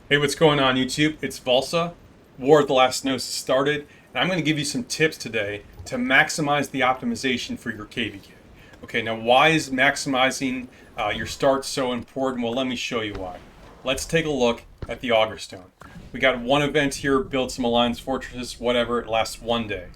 Hey, what's going on YouTube? It's Volsa. War of the Last Snows has started, and I'm going to give you some tips today to maximize the optimization for your KVK. Okay, now why is maximizing your start so important? Well, let me show you why. Let's take a look at the Augur Stone. We got one event here, build some Alliance Fortresses, whatever, it lasts one day.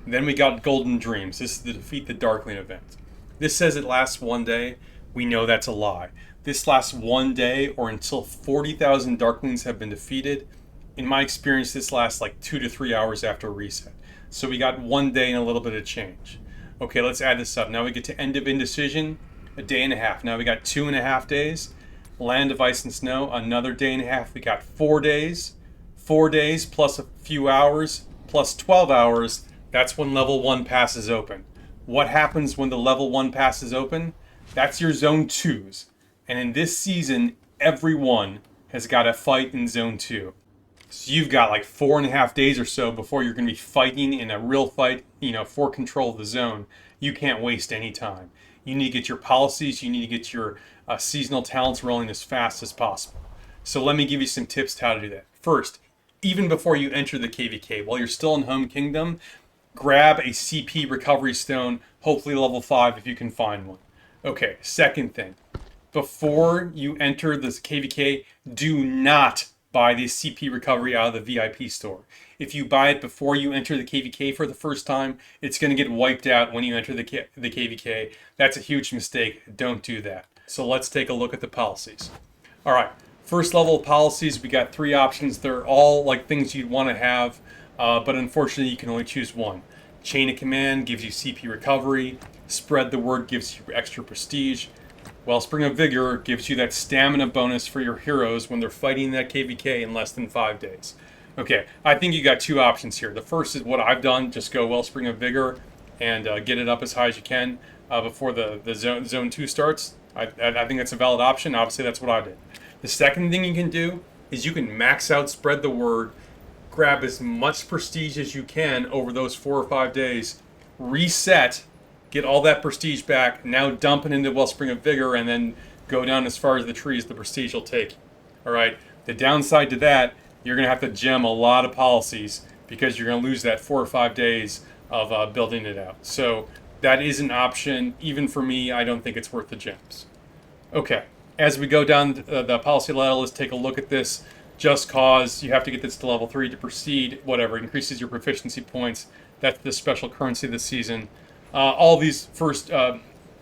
Then we got Golden Dreams. This is the Defeat the Darkling event. This says it lasts one day. We know that's a lie. This lasts one day or until 40,000 Darklings have been defeated. In my experience, this lasts like 2 to 3 hours after a reset. So we got one day and a little bit of change. Okay, let's add this up. Now we get to End of Indecision, a day and a half. Now we got 2.5 days. Land of Ice and Snow, another day and a half. We got 4 days. 4 days plus a few hours plus 12 hours. That's when level 1 passes open. What happens when the level 1 passes open? That's your zone 2s. And in this season, everyone has got to fight in zone 2. So you've got like 4.5 days or so before you're going to be fighting in a real fight, for control of the zone. You can't waste any time. You need to get your policies, you need to get your seasonal talents rolling as fast as possible. So let me give you some tips to how to do that. First, even before you enter the KVK, while you're still in Home Kingdom, grab a CP recovery stone, hopefully level 5 if you can find one. Okay, second thing, before you enter this KVK, do not buy the CP recovery out of the VIP store. If you buy it before you enter the KVK for the first time, it's going to get wiped out when you enter the KVK. That's a huge mistake. Don't do that. So let's take a look at the policies. All right, first level of policies, we got 3 options. They're all like things you'd want to have, but unfortunately you can only choose one. Chain of Command gives you CP recovery. Spread the Word gives you extra prestige. Wellspring of Vigor gives you that stamina bonus for your heroes when they're fighting that KVK in less than 5 days. Okay, I think you got 2 options here. The first is what I've done, just go Wellspring of Vigor and get it up as high as you can before the zone 2 starts. I think that's a valid option. Obviously, that's what I did. The second thing you can do is you can max out Spread the Word, grab as much prestige as you can over those 4 or 5 days, reset, get all that prestige back, now dump it into Wellspring of Vigor, and then go down as far as the trees the prestige will take. All right. The downside to that, you're going to have to gem a lot of policies because you're going to lose that 4 or 5 days of building it out. So that is an option. Even for me, I don't think it's worth the gems. Okay. As we go down the policy ladder, let's take a look at this. Just Cause, you have to get this to level 3 to proceed, whatever, increases your proficiency points. That's the special currency this season. All these first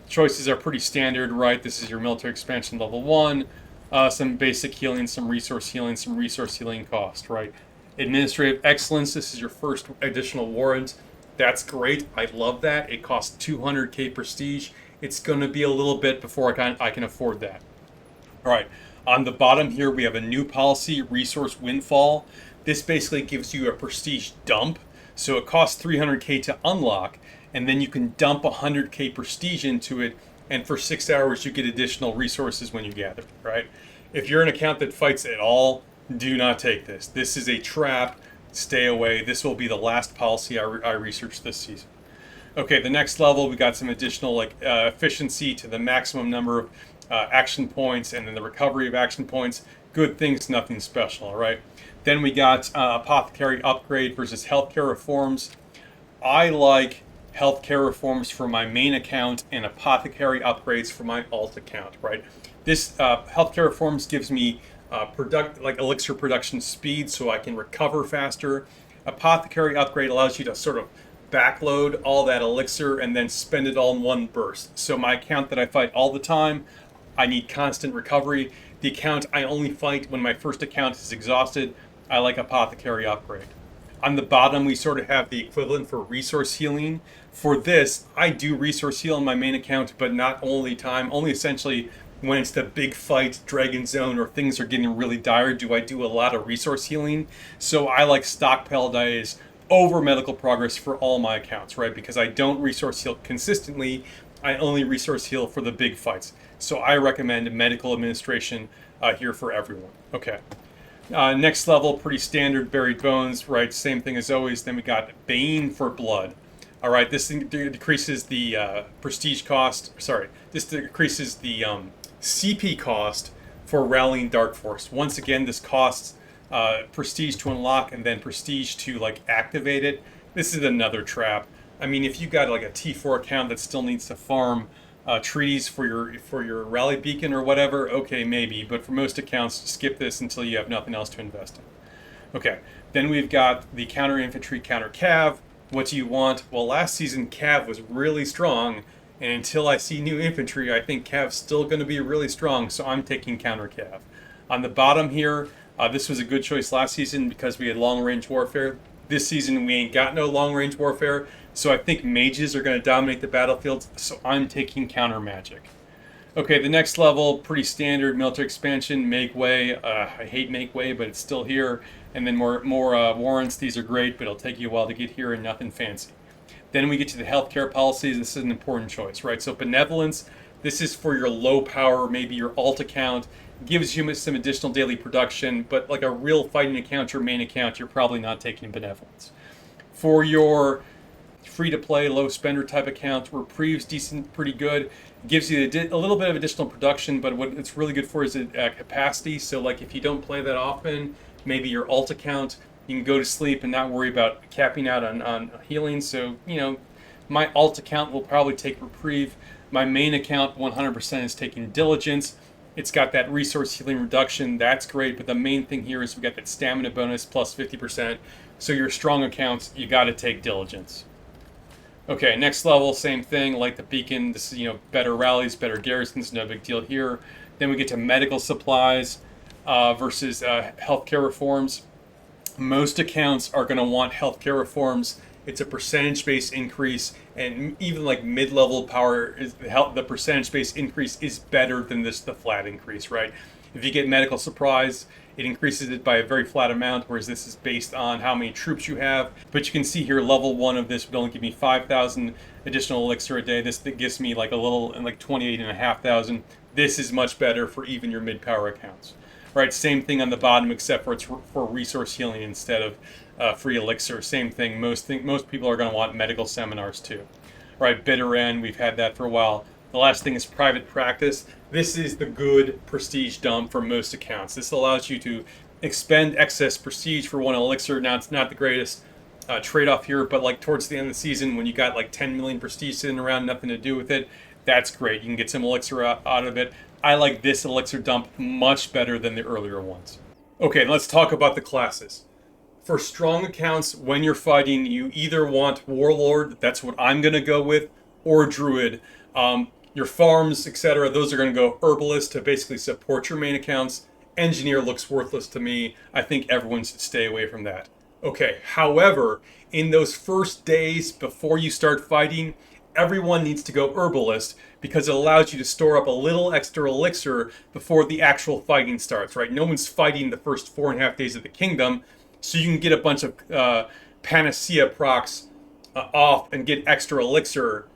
choices are pretty standard, right? This is your military expansion level 1, some basic healing, some resource healing cost, right? Administrative excellence, this is your first additional warrant. That's great. I love that. It costs 200k prestige. It's going to be a little bit before I can afford that. All right. On the bottom here, we have a new policy, Resource Windfall. This basically gives you a prestige dump. So it costs 300k to unlock, and then you can dump 100k prestige into it, and for 6 hours you get additional resources when you gather, right? If you're an account that fights at all, do not take this. This is a trap. Stay away. This will be the last policy I researched this season. Okay, the next level, we got some additional efficiency to the maximum number of action points, and then the recovery of action points. Good things, nothing special, all right? Then we got Apothecary Upgrade versus Healthcare Reforms. I like Healthcare Reforms for my main account and Apothecary Upgrades for my alt account, right? This Healthcare Reforms gives me elixir production speed so I can recover faster. Apothecary Upgrade allows you to sort of backload all that elixir and then spend it all in one burst. So my account that I fight all the time, I need constant recovery. The account I only fight when my first account is exhausted, I like Apothecary Upgrade. On the bottom, we sort of have the equivalent for resource healing. For this, I do resource heal on my main account, but not only essentially when it's the big fight, Dragon Zone, or things are getting really dire, do I do a lot of resource healing. So I like Stockpile Days over Medical Progress for all my accounts, right? Because I don't resource heal consistently. I only resource heal for the big fights. So I recommend Medical Administration here for everyone. Okay. Next level, pretty standard, Buried Bones, right? Same thing as always. Then we got Bane for Blood. All right, this thing decreases the prestige cost. Sorry, this decreases the CP cost for Rallying Dark Force. Once again, this costs prestige to unlock and then prestige to like activate it. This is another trap. I mean, if you got like a T4 account that still needs to farm treaties for your rally beacon or whatever, okay, maybe. But for most accounts, skip this until you have nothing else to invest in. Okay, then we've got the counter infantry, counter cav. What do you want? Well, last season cav was really strong, and until I see new infantry, I think cav's still going to be really strong. So I'm taking counter cav. On the bottom here, this was a good choice last season because we had long range warfare. This season we ain't got no long range warfare, so I think mages are going to dominate the battlefields. So I'm taking counter magic. Okay, the next level, pretty standard military expansion, make way. I hate make way, but it's still here. And then more warrants. These are great, but it'll take you a while to get here and nothing fancy. Then we get to the healthcare policies. This is an important choice, right? So benevolence, this is for your low power, maybe your alt account. Gives you some additional daily production, but like a real fighting account, your main account, you're probably not taking benevolence. For your free-to-play, low-spender type account, reprieve's decent, pretty good. Gives you a little bit of additional production, but what it's really good for is capacity. So like if you don't play that often, maybe your alt account, you can go to sleep and not worry about capping out on healing. So, you know, my alt account will probably take reprieve. My main account 100% is taking diligence. It's got that resource healing reduction. That's great. But the main thing here is we got that stamina bonus plus 50%. So your strong accounts, you got to take diligence. Okay, next level, same thing, like the beacon. This is, you know, better rallies, better garrisons, no big deal here. Then we get to medical supplies versus healthcare reforms. Most accounts are going to want healthcare reforms. It's a percentage-based increase, and even like mid-level power, the percentage-based increase is better than the flat increase, right? If you get medical supplies, it increases it by a very flat amount, whereas this is based on how many troops you have. But you can see here, level 1 of this would only give me 5,000 additional elixir a day. This gives me like a little, like 28,500. This is much better for even your mid-power accounts. Right, same thing on the bottom, except for it's for resource healing instead of free elixir. Same thing. Most people are going to want medical seminars too. Right, bitter end. We've had that for a while. The last thing is private practice. This is the good prestige dump for most accounts. This allows you to expend excess prestige for one elixir. Now it's not the greatest trade-off here, but like towards the end of the season when you got like 10 million prestige sitting around, nothing to do with it, that's great. You can get some elixir out of it. I like this elixir dump much better than the earlier ones. Okay, let's talk about the classes. For strong accounts, when you're fighting, you either want Warlord, that's what I'm going to go with, or Druid. Your farms, etc., those are going to go Herbalist to basically support your main accounts. Engineer looks worthless to me. I think everyone should stay away from that. Okay, however, in those first days before you start fighting, everyone needs to go Herbalist because it allows you to store up a little extra elixir before the actual fighting starts, right? No one's fighting the first 4.5 days of the kingdom, so you can get a bunch of Panacea procs off and get extra elixir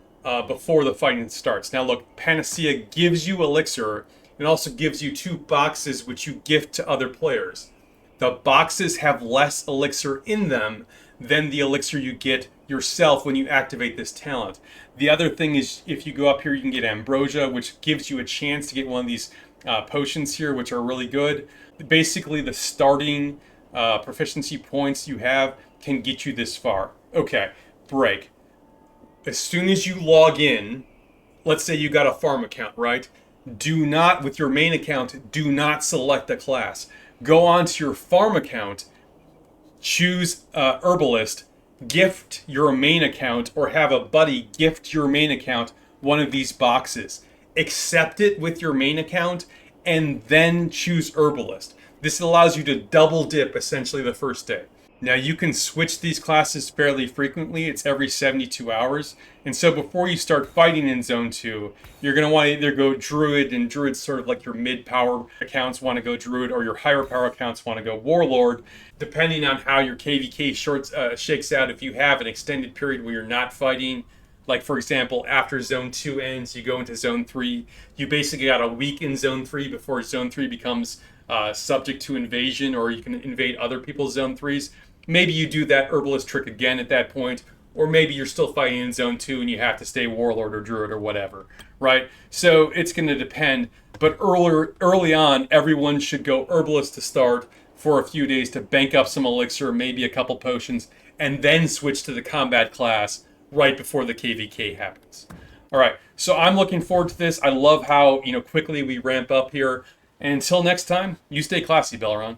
before the fighting starts. Now look, Panacea gives you elixir and also gives you 2 boxes which you gift to other players. The boxes have less elixir in them than the elixir you get yourself when you activate this talent. The other thing is if you go up here, you can get Ambrosia, which gives you a chance to get one of these potions here, which are really good. Basically, the starting proficiency points you have can get you this far. Okay, break. As soon as you log in, let's say you got a farm account, right? Do not, with your main account, do not select a class. Go on to your farm account, choose Herbalist, gift your main account, or have a buddy gift your main account one of these boxes. Accept it with your main account, and then choose Herbalist. This allows you to double dip essentially the first day. Now you can switch these classes fairly frequently. It's every 72 hours. And so before you start fighting in Zone 2, you're going to want to either go Druid, and Druid's sort of like your mid-power accounts want to go Druid, or your higher power accounts want to go Warlord, depending on how your KVK shakes out. If you have an extended period where you're not fighting, like for example, after Zone 2 ends, you go into Zone 3, you basically got a week in Zone 3 before Zone 3 becomes subject to invasion, or you can invade other people's Zone 3s. Maybe you do that Herbalist trick again at that point, or maybe you're still fighting in Zone 2 and you have to stay Warlord or Druid or whatever, right? So it's going to depend, but early on, everyone should go Herbalist to start, for a few days to bank up some elixir, maybe a couple potions, and then switch to the combat class right before the KVK happens. All right, so I'm looking forward to this. I love how quickly we ramp up here. And until next time, you stay classy, Belleron.